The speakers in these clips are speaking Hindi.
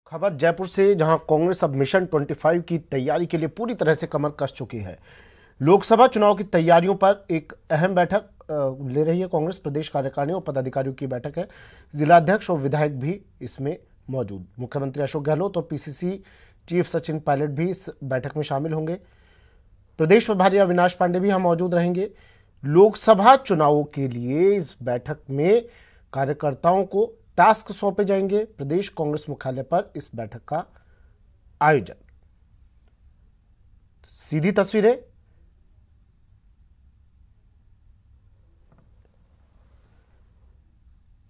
खबर जयपुर से, जहां कांग्रेस अब मिशन 25 की तैयारी के लिए पूरी तरह से कमर कस चुकी है। लोकसभा चुनाव की तैयारियों पर एक अहम बैठक ले रही है कांग्रेस। प्रदेश कार्यकारिणी और पदाधिकारियों की बैठक है। जिलाध्यक्ष और विधायक भी इसमें मौजूद। मुख्यमंत्री अशोक गहलोत और पीसीसी चीफ सचिन पायलट भी इस बैठक में शामिल होंगे। प्रदेश प्रभारी अविनाश पांडे भी यहां मौजूद रहेंगे। लोकसभा चुनावों के लिए इस बैठक में कार्यकर्ताओं को टास्क सौंपे जाएंगे। प्रदेश कांग्रेस मुख्यालय पर इस बैठक का आयोजन। सीधी तस्वीरें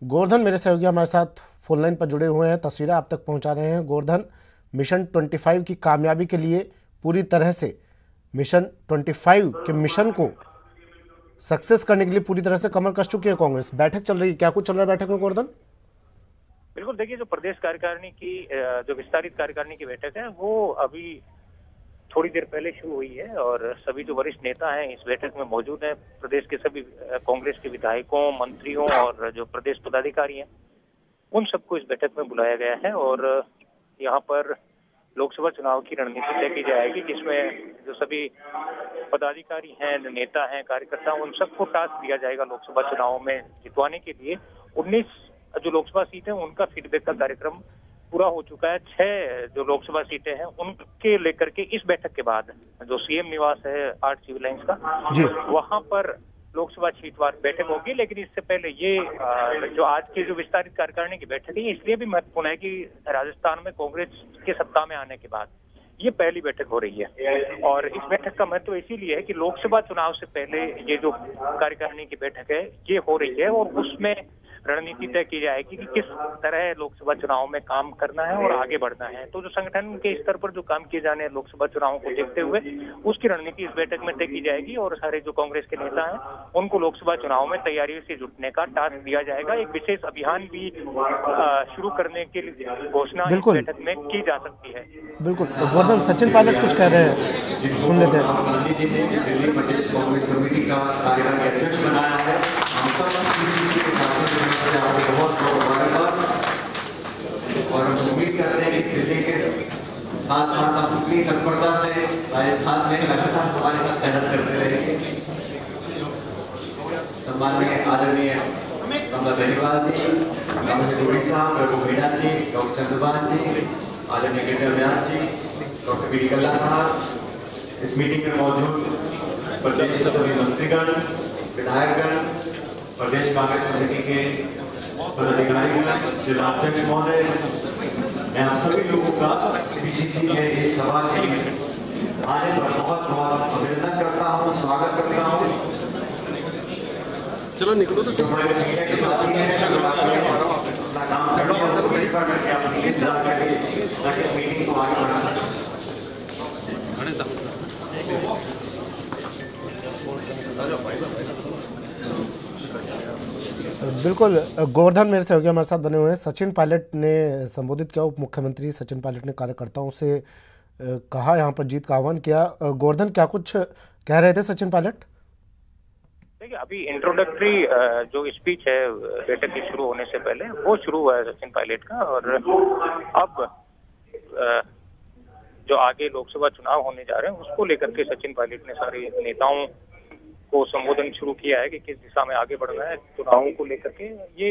गोवर्धन मेरे सहयोगी हमारे साथ फोन लाइन पर जुड़े हुए हैं, तस्वीरें आप तक पहुंचा रहे हैं। गोवर्धन, मिशन 25 की कामयाबी के लिए पूरी तरह से मिशन 25 के मिशन को सक्सेस करने के लिए पूरी तरह से कमर कस चुकी है कांग्रेस। बैठक चल रही है, क्या कुछ चल रहा है बैठक में गोवर्धन? बिल्कुल, देखिए, जो प्रदेश कार्यकारिणी की जो विस्तारित कार्यकारिणी की बैठक है वो अभी थोड़ी देर पहले शुरू हुई है और सभी जो वरिष्ठ नेता हैं इस बैठक में मौजूद हैं। प्रदेश के सभी कांग्रेस के विधायकों, मंत्रियों और जो प्रदेश पदाधिकारी हैं उन सबको इस बैठक में बुलाया गया है और यहाँ पर लोकसभा चुनाव की रणनीति तय की जाएगी, जिसमें जो सभी पदाधिकारी हैं, नेता हैं, कार्यकर्ता, उन सबको टास्क दिया जाएगा लोकसभा चुनाव में जितवाने के लिए। 19 जो लोकसभा सीटें उनका फीडबैक का कार्यक्रम पूरा हो चुका है। 6 जो लोकसभा सीटें हैं उनके लेकर के इस बैठक के बाद जो सीएम निवास है 8 सिविल लाइंस का, वहां पर लोकसभा सीटवार बैठक होगी। लेकिन इससे पहले ये जो आज की जो विस्तारित कार्यकारिणी की बैठक है इसलिए भी महत्वपूर्ण है कि राजस्थान में कांग्रेस के सत्ता में आने के बाद ये पहली बैठक हो रही है और इस बैठक का महत्व इसीलिए है कि लोकसभा चुनाव से पहले ये जो कार्यकारिणी की बैठक है ये हो रही है और उसमें रणनीति तय की जाएगी कि किस तरह लोकसभा चुनाव में काम करना है और आगे बढ़ना है। तो जो संगठन के स्तर पर जो काम किए जाने हैं लोकसभा चुनाव को देखते हुए उसकी रणनीति इस बैठक में तय की जाएगी और सारे जो कांग्रेस के नेता हैं उनको लोकसभा चुनाव में तैयारी से जुटने का टास्क दिया जाएगा। एक विशेष अभियान भी शुरू करने की घोषणा इस बैठक में की जा सकती है। बिल्कुल, गोवर्धन, सचिन पायलट कुछ कह रहे हैं, सुन लेते हैं। और हम उम्मीद करते हैं कि दिल्ली के साथ साथ आप उतनी तत्परता से राजस्थान में लगातार हमारे साथ मेहनत करते रहेंगे। सम्माननीय आदरणीय कमला बेनीवाल जी, उड़ीसा प्रभु मीणा जी, डॉक्टर चंद्रबान जी, आदरणीय गिरिजा व्यास जी, डॉक्टर बी डी कल्ला साहब, इस मीटिंग में मौजूद प्रदेश के सभी मंत्रीगण, विधायकगण, प्रदेश कांग्रेस कमेटी के पदाधिकारी, जिलाध्यक्ष महोदय, मैं आप सभी लोगों का पीसीसी के इस सभा के लिए आने पर बहुत बहुत अभिनंदन करता हूँ, स्वागत करता हूँ। चलो निकलो तो जो बड़े मीडिया के साथी हैं अपना काम करके आप इंतजार करिए ताकि मीटिंग को आगे बढ़ा सकें। बिल्कुल, गोवर्धन मेरे सहयोगी हमारे साथ बने हुए हैं। सचिन पायलट ने संबोधित किया, उप मुख्यमंत्री सचिन पायलट ने कार्यकर्ताओं से कहा, यहाँ पर जीत का आह्वान किया। गोवर्धन, क्या कुछ कह रहे थे सचिन पायलट? देखिए, अभी इंट्रोडक्टरी जो स्पीच है बैठक की शुरू होने से पहले वो शुरू हुआ है सचिन पायलट का और अब जो आगे लोकसभा चुनाव होने जा रहे हैं उसको लेकर के सचिन पायलट ने सारे नेताओं को संबोधन शुरू किया है कि किस दिशा में आगे बढ़ना है चुनावों को लेकर के। ये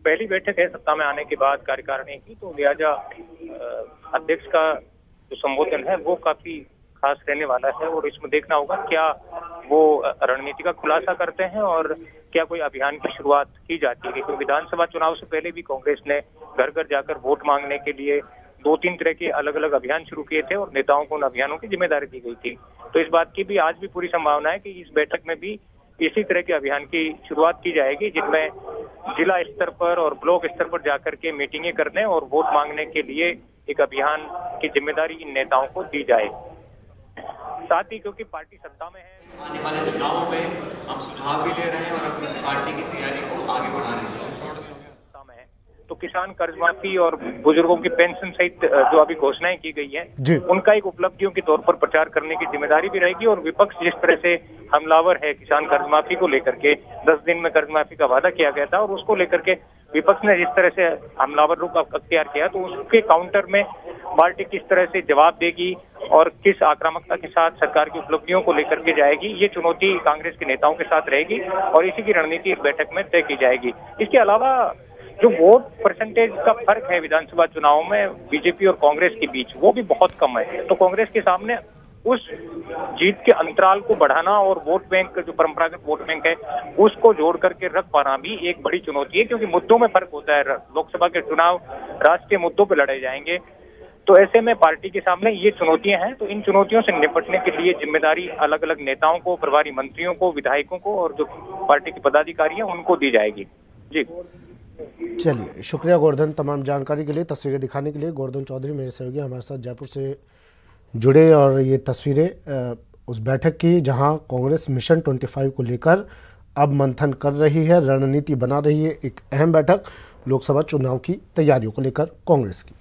पहली बैठक है सत्ता में आने के बाद कार्यकारिणी की, तो लिहाजा अध्यक्ष का जो संबोधन है वो काफी खास रहने वाला है और इसमें देखना होगा क्या वो रणनीति का खुलासा करते हैं और क्या कोई अभियान की शुरुआत की जाती है। क्योंकि विधानसभा चुनाव से पहले भी कांग्रेस ने घर घर जाकर वोट मांगने के लिए 2-3 तरह के अलग अलग अभियान शुरू किए थे और नेताओं को उन अभियानों की जिम्मेदारी दी गई थी। तो इस बात की भी आज भी पूरी संभावना है कि इस बैठक में भी इसी तरह के अभियान की शुरुआत की जाएगी, जिसमें जिला स्तर पर और ब्लॉक स्तर पर जाकर के मीटिंगें करने और वोट मांगने के लिए एक अभियान की जिम्मेदारी इन नेताओं को दी जाए। साथ ही क्योंकि पार्टी सत्ता में है, आने वाले चुनावों में हम सुझाव भी ले रहे हैं और अपनी पार्टी की तैयारी को आगे बढ़ा रहे हैं। तो किसान कर्ज माफी और बुजुर्गों की पेंशन सहित जो अभी घोषणाएं की गई हैं उनका एक उपलब्धियों के तौर पर प्रचार करने की जिम्मेदारी भी रहेगी और विपक्ष जिस तरह से हमलावर है किसान कर्ज माफी को लेकर के 10 दिन में कर्ज माफी का वादा किया गया था और उसको लेकर के विपक्ष ने जिस तरह से हमलावर रुख अख्तियार किया, तो उसके काउंटर में पार्टी किस तरह से जवाब देगी और किस आक्रामकता के साथ सरकार की उपलब्धियों को लेकर के जाएगी, ये चुनौती कांग्रेस के नेताओं के साथ रहेगी और इसी की रणनीति इस बैठक में तय की जाएगी। इसके अलावा जो वोट परसेंटेज का फर्क है विधानसभा चुनाव में बीजेपी और कांग्रेस के बीच, वो भी बहुत कम है। तो कांग्रेस के सामने उस जीत के अंतराल को बढ़ाना और वोट बैंक, जो परंपरागत वोट बैंक है, उसको जोड़ करके रख पाना भी एक बड़ी चुनौती है, क्योंकि मुद्दों में फर्क होता है। लोकसभा के चुनाव राष्ट्रीय मुद्दों पर लड़े जाएंगे, तो ऐसे में पार्टी के सामने ये चुनौतियां हैं। तो इन चुनौतियों से निपटने के लिए जिम्मेदारी अलग अलग नेताओं को, प्रभारी मंत्रियों को, विधायकों को और जो पार्टी के पदाधिकारी हैं उनको दी जाएगी। जी चलिए, शुक्रिया गोवर्धन तमाम जानकारी के लिए, तस्वीरें दिखाने के लिए। गोवर्धन चौधरी मेरे सहयोगी हमारे साथ जयपुर से जुड़े और ये तस्वीरें उस बैठक की जहां कांग्रेस मिशन 25 को लेकर अब मंथन कर रही है, रणनीति बना रही है। एक अहम बैठक लोकसभा चुनाव की तैयारियों को लेकर कांग्रेस की।